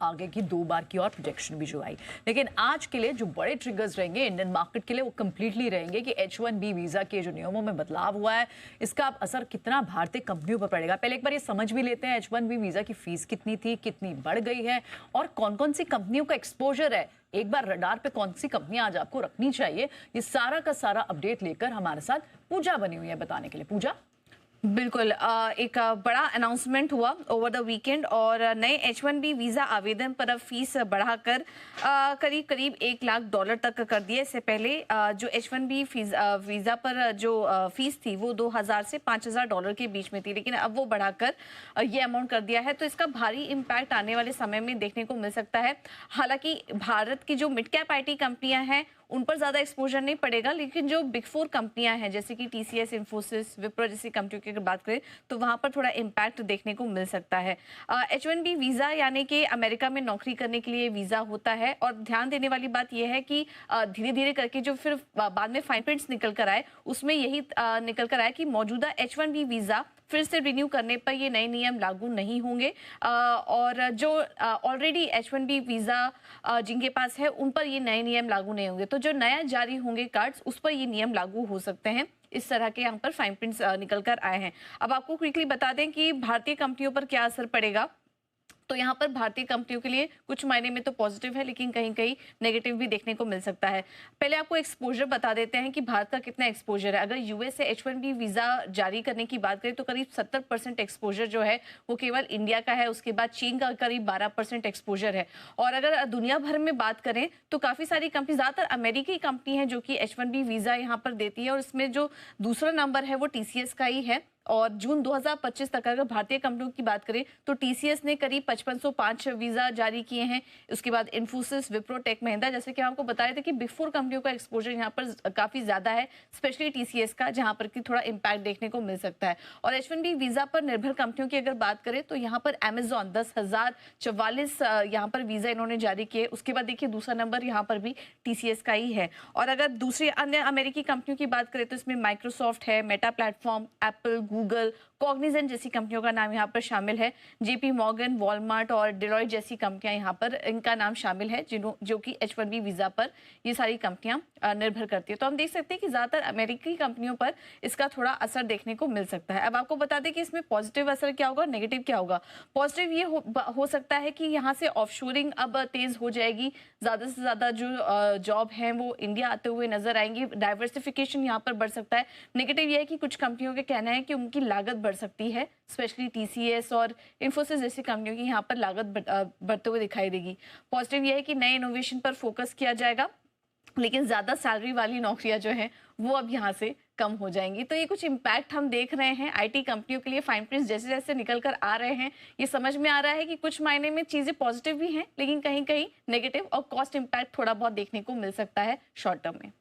आगे की 2 बार की और प्रोजेक्शन भी जो आई। लेकिन आज के लिए जो बड़े ट्रिगर्स रहेंगे इंडियन मार्केट के लिए वो कंप्लीटली रहेंगे कि H1B वीजा के जो नियमों में बदलाव हुआ है इसका अब असर कितना भारतीय कंपनियों पर पड़ेगा। पहले एक बार ये समझ भी लेते हैं H1B वीजा की फीस कितनी थी, कितनी बढ़ गई है और कौन कौन सी कंपनियों का एक्सपोजर है। एक बार रडार पे कौन सी कंपनियां आज आपको रखनी चाहिए, ये सारा का सारा अपडेट लेकर हमारे साथ पूजा बनी हुई है बताने के लिए। पूजा। बिल्कुल एक बड़ा अनाउंसमेंट हुआ ओवर द वीकेंड और नए H1B वीज़ा आवेदन पर अब फीस बढ़ाकर करीब करीब $1 लाख तक कर दिया। इससे पहले जो H1B वीज़ा पर जो फीस थी वो $2,000 से $5,000 के बीच में थी, लेकिन अब वो बढ़ाकर ये अमाउंट कर दिया है। तो इसका भारी इम्पैक्ट आने वाले समय में देखने को मिल सकता है। हालांकि भारत की जो मिड कैप IT कंपनियां हैं उन पर ज्यादा एक्सपोजर नहीं पड़ेगा, लेकिन जो बिग 4 कंपनियां हैं जैसे कि TCS, इन्फोसिस, विप्रो जैसी कंपनियों की अगर बात करें तो वहां पर थोड़ा इम्पैक्ट देखने को मिल सकता है। H1B वीजा यानी कि अमेरिका में नौकरी करने के लिए वीजा होता है और ध्यान देने वाली बात यह है कि धीरे धीरे करके जो फिर बाद में फाइन प्रिंट्स निकल कर आए उसमें यही निकल कर आए कि मौजूदा H1B वीजा फिर से रिन्यू करने पर ये नए नियम लागू नहीं होंगे और जो ऑलरेडी H1B वीजा जिनके पास है उन पर ये नए नियम लागू नहीं होंगे। तो जो नया जारी होंगे कार्ड्स उस पर ये नियम लागू हो सकते हैं। इस तरह के यहाँ पर फाइन प्रिंट्स निकल कर आए हैं। अब आपको क्विकली बता दें कि भारतीय कंपनियों पर क्या असर पड़ेगा। तो यहाँ पर भारतीय कंपनियों के लिए कुछ मायने में तो पॉजिटिव है, लेकिन कहीं कहीं नेगेटिव भी देखने को मिल सकता है। पहले आपको एक्सपोजर बता देते हैं कि भारत का कितना एक्सपोजर है। अगर यूएस से H1B वीजा जारी करने की बात करें तो करीब 70% एक्सपोजर जो है वो केवल इंडिया का है। उसके बाद चीन का करीब 12% एक्सपोजर है। और अगर दुनिया भर में बात करें तो काफी सारी कंपनी, ज्यादातर अमेरिकी कंपनी है जो कि H1B वीजा यहाँ पर देती है और इसमें जो दूसरा नंबर है वो TCS का ही है। और जून 2025 तक अगर भारतीय कंपनियों की बात करें तो TCS ने करीब 5505 वीजा जारी किए हैं। उसके बाद इन्फोसिस, विप्रो, टेक महिंद्रा, जैसे कि हम आपको बता रहे थे कि बिग 4 कंपनियों का एक्सपोजर यहाँ पर काफी ज्यादा है, स्पेशली TCS का, जहां पर कि थोड़ा इम्पैक्ट देखने को मिल सकता है। और H1B वीजा पर निर्भर कंपनियों की अगर बात करें तो यहाँ पर Amazon 10,044 यहाँ पर वीजा इन्होंने जारी किए। उसके बाद देखिए दूसरा नंबर यहाँ पर भी TCS का ही है। और अगर दूसरी अन्य अमेरिकी कंपनियों की बात करें तो इसमें माइक्रोसॉफ्ट है, Meta platform, Apple, Google, Cognizant जैसी कंपनियों का नाम यहाँ पर शामिल है। JP मॉर्गन, वॉलमार्ट और डेलॉयट जैसी कंपनियां यहाँ पर इनका नाम शामिल है जो कि H1B वीजा पर ये सारी कंपनियां निर्भर करती है। तो हम देख सकते हैं कि ज्यादातर अमेरिकी कंपनियों पर इसका थोड़ा असर देखने को मिल सकता है। अब आपको बता दें कि इसमें पॉजिटिव असर क्या होगा, नेगेटिव क्या होगा। पॉजिटिव ये हो सकता है कि यहाँ से ऑफशोरिंग अब तेज हो जाएगी, ज्यादा से ज्यादा जो जॉब है वो इंडिया आते हुए नजर आएंगी, डाइवर्सिफिकेशन यहाँ पर बढ़ सकता है। नेगेटिव ये है कि कुछ कंपनियों का कहना है कि उनकी लागत बढ़ सकती है, स्पेशली TCS और इन्फोसिस जैसी कंपनियों की यहाँ पर लागत बढ़ते हुए दिखाई देगी। पॉजिटिव ये है कि नए इनोवेशन पर फोकस किया जाएगा, लेकिन ज्यादा सैलरी वाली नौकरियां जो हैं वो अब यहाँ से कम हो जाएंगी। तो ये कुछ इम्पैक्ट हम देख रहे हैं IT कंपनियों के लिए। फाइन प्रिंट्स जैसे जैसे निकल कर आ रहे हैं ये समझ में आ रहा है कि कुछ मायने में चीजें पॉजिटिव भी हैं, लेकिन कहीं कहीं नेगेटिव और कॉस्ट इम्पैक्ट थोड़ा बहुत देखने को मिल सकता है शॉर्ट टर्म में।